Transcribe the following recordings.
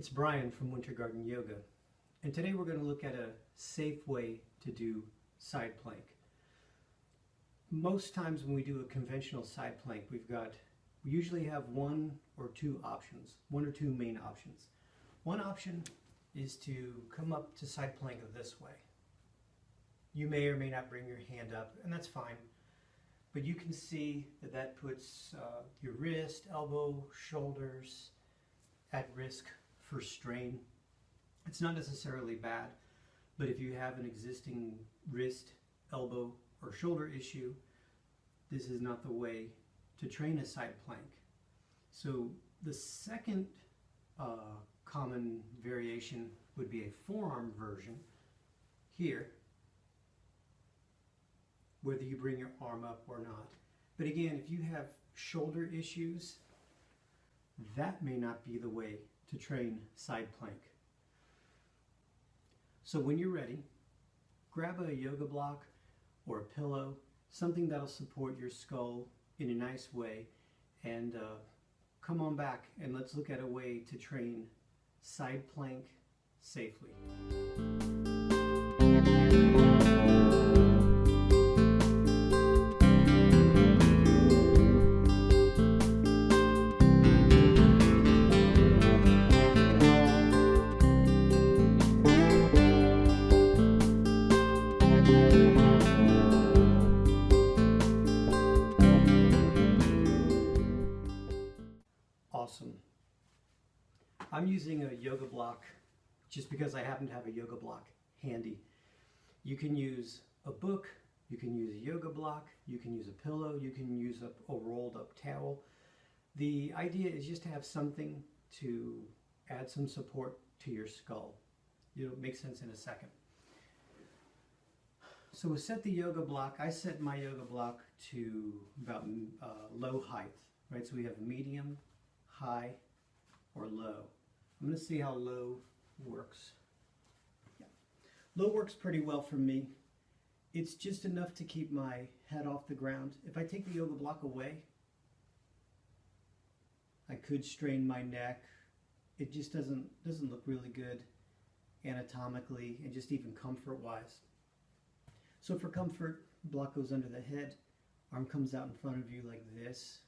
It's Brian from Winter Garden Yoga, and today we're going to look at a safe way to do side plank. Most times when we do a conventional side plank, we usually have one or two main options. One option is to come up to side plank this way. You may or may not bring your hand up, and that's fine, but you can see that puts your wrist, elbow, shoulders at risk for strain. It's not necessarily bad, but if you have an existing wrist, elbow, or shoulder issue, this is not the way to train a side plank. So the second common variation would be a forearm version here, whether you bring your arm up or not. But again, if you have shoulder issues, that may not be the way to train side plank. So when you're ready, grab a yoga block or a pillow, something that'll support your skull in a nice way, and come on back and let's look at a way to train side plank safely. Awesome. I'm using a yoga block just because I happen to have a yoga block handy. You can use a book, you can use a yoga block, you can use a pillow, you can use a rolled up towel. The idea is just to have something to add some support to your skull. It'll make sense in a second. So we'll set the yoga block. I set my yoga block to about low height, right? So we have medium, high, or low. I'm going to see how low works. Yeah. Low works pretty well for me. It's just enough to keep my head off the ground. If I take the yoga block away, I could strain my neck. It just doesn't look really good anatomically and just even comfort-wise. So for comfort, block goes under the head, arm comes out in front of you like this.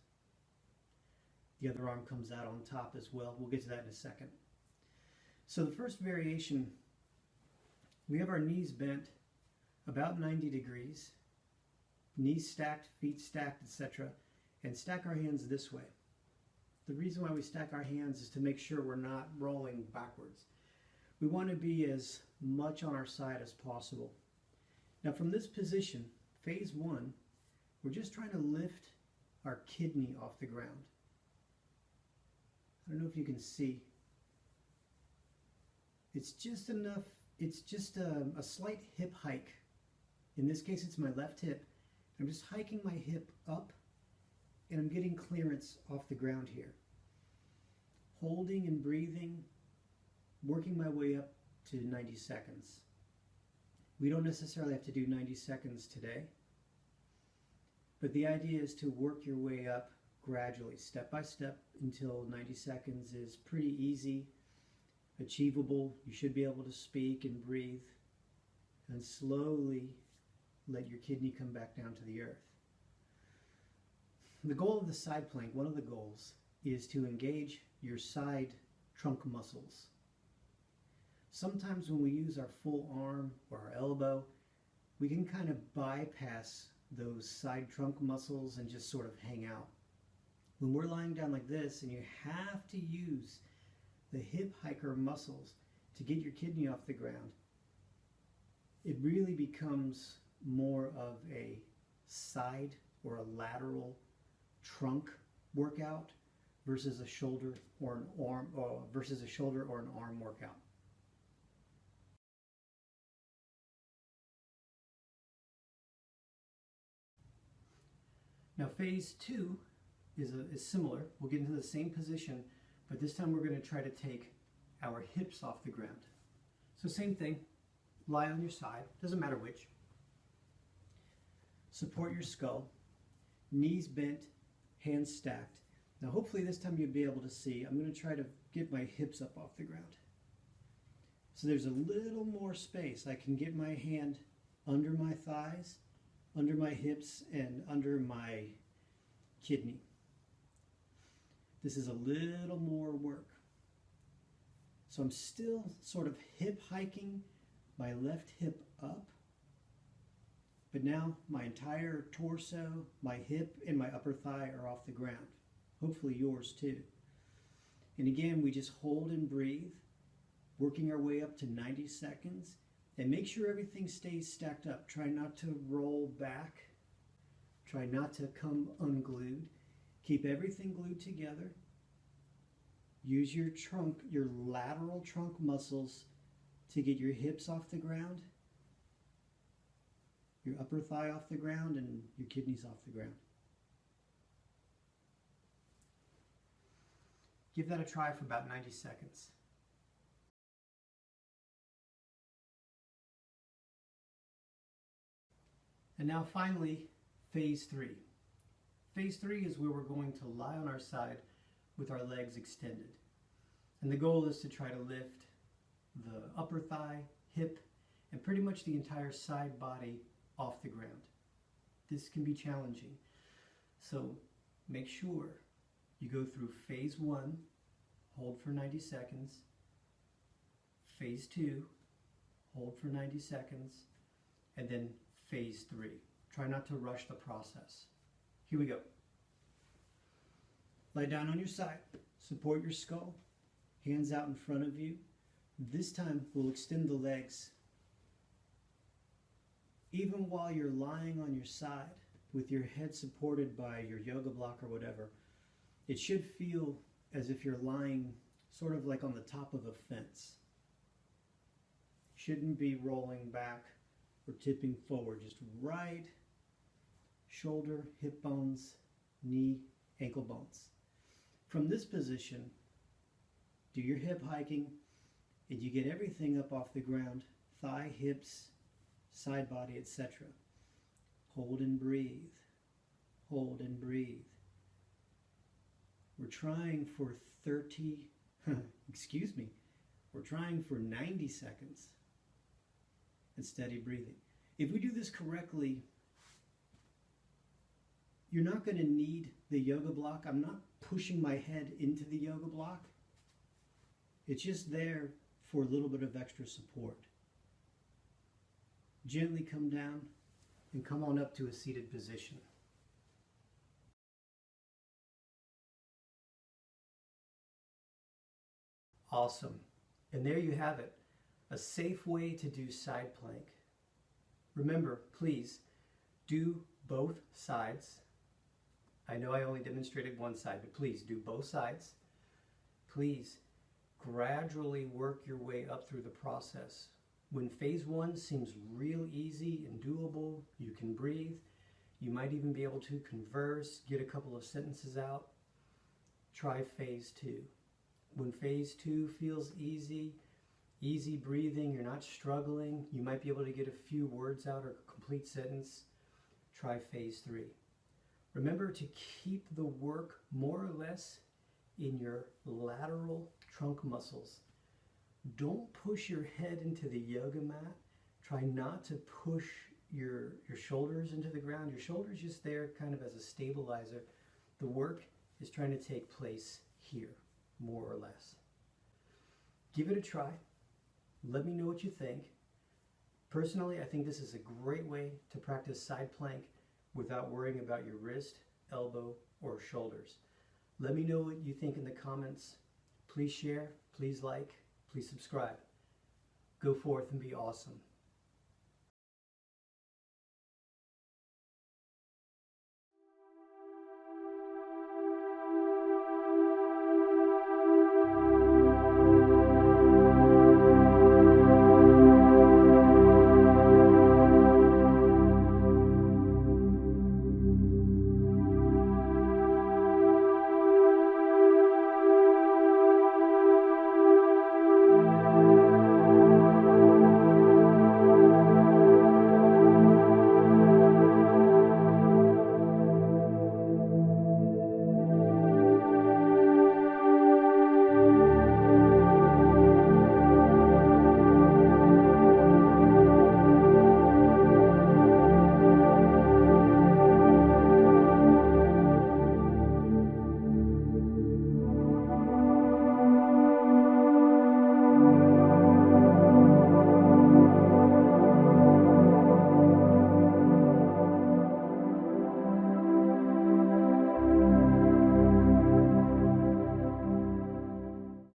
The other arm comes out on top as well. We'll get to that in a second. So the first variation, we have our knees bent about 90 degrees, knees stacked, feet stacked, etc., and stack our hands this way. The reason why we stack our hands is to make sure we're not rolling backwards. We want to be as much on our side as possible. Now from this position, phase one, we're just trying to lift our kidney off the ground. I don't know if you can see. It's just enough, it's just a slight hip hike. In this case, it's my left hip. I'm just hiking my hip up, and I'm getting clearance off the ground here. Holding and breathing, working my way up to 90 seconds. We don't necessarily have to do 90 seconds today, but the idea is to work your way up gradually, step by step, until 90 seconds is pretty easy, achievable. You should be able to speak and breathe, and slowly let your kidney come back down to the earth. The goal of the side plank, one of the goals, is to engage your side trunk muscles. Sometimes when we use our full arm or our elbow, we can kind of bypass those side trunk muscles and just sort of hang out. When we're lying down like this and you have to use the hip hiker muscles to get your kidney off the ground, it really becomes more of a side or a lateral trunk workout versus a shoulder or an arm workout. Now phase two is similar. We'll get into the same position, but this time we're going to try to take our hips off the ground. So same thing, lie on your side, doesn't matter which. Support your skull, knees bent, hands stacked. Now hopefully this time you'll be able to see. I'm going to try to get my hips up off the ground. So there's a little more space. I can get my hand under my thighs, under my hips, and under my kidney. This is a little more work. So I'm still sort of hip hiking my left hip up, but now my entire torso, my hip, and my upper thigh are off the ground. Hopefully yours too. And again, we just hold and breathe, working our way up to 90 seconds, and make sure everything stays stacked up. Try not to roll back. Try not to come unglued. Keep everything glued together. Use your trunk, your lateral trunk muscles to get your hips off the ground, your upper thigh off the ground, and your kidneys off the ground. Give that a try for about 90 seconds. And now finally, phase 3. Phase 3 is where we're going to lie on our side with our legs extended. And the goal is to try to lift the upper thigh, hip, and pretty much the entire side body off the ground. This can be challenging. So make sure you go through phase 1, hold for 90 seconds. Phase 2, hold for 90 seconds. And then phase 3. Try not to rush the process. Here we go. Lie down on your side. Support your skull. Hands out in front of you. This time we'll extend the legs. Even while you're lying on your side with your head supported by your yoga block or whatever, it should feel as if you're lying sort of like on the top of a fence. Shouldn't be rolling back or tipping forward. Just right shoulder, hip bones, knee, ankle bones. From this position, do your hip hiking, and you get everything up off the ground, thigh, hips, side body, etc. Hold and breathe. Hold and breathe. We're trying for 90 seconds and steady breathing. If we do this correctly, you're not going to need the yoga block. I'm not pushing my head into the yoga block. It's just there for a little bit of extra support. Gently come down and come on up to a seated position. Awesome. And there you have it, a safe way to do side plank. Remember, please do both sides. I know I only demonstrated one side, but please do both sides. Please gradually work your way up through the process. When phase 1 seems real easy and doable, you can breathe. You might even be able to converse, get a couple of sentences out. Try phase 2. When phase 2 feels easy breathing, you're not struggling, you might be able to get a few words out or a complete sentence, try phase 3. Remember to keep the work more or less in your lateral trunk muscles. Don't push your head into the yoga mat. Try not to push your shoulders into the ground. Your shoulders just there kind of as a stabilizer. The work is trying to take place here, more or less. Give it a try. Let me know what you think. Personally, I think this is a great way to practice side plank without worrying about your wrist, elbow, or shoulders. Let me know what you think in the comments. Please share, please like, please subscribe. Go forth and be awesome.